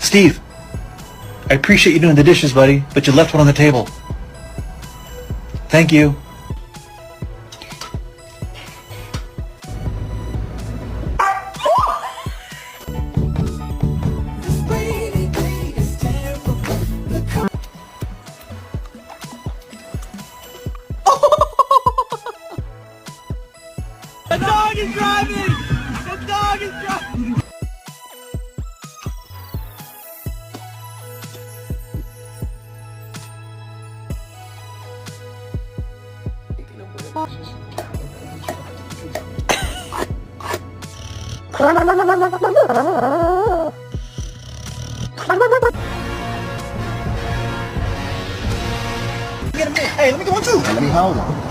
Steve, I appreciate you doing the dishes, buddy, but you left one on the table. Thank you. The dog is driving! The dog is driving! Hey, let me go on too. Let me hold him.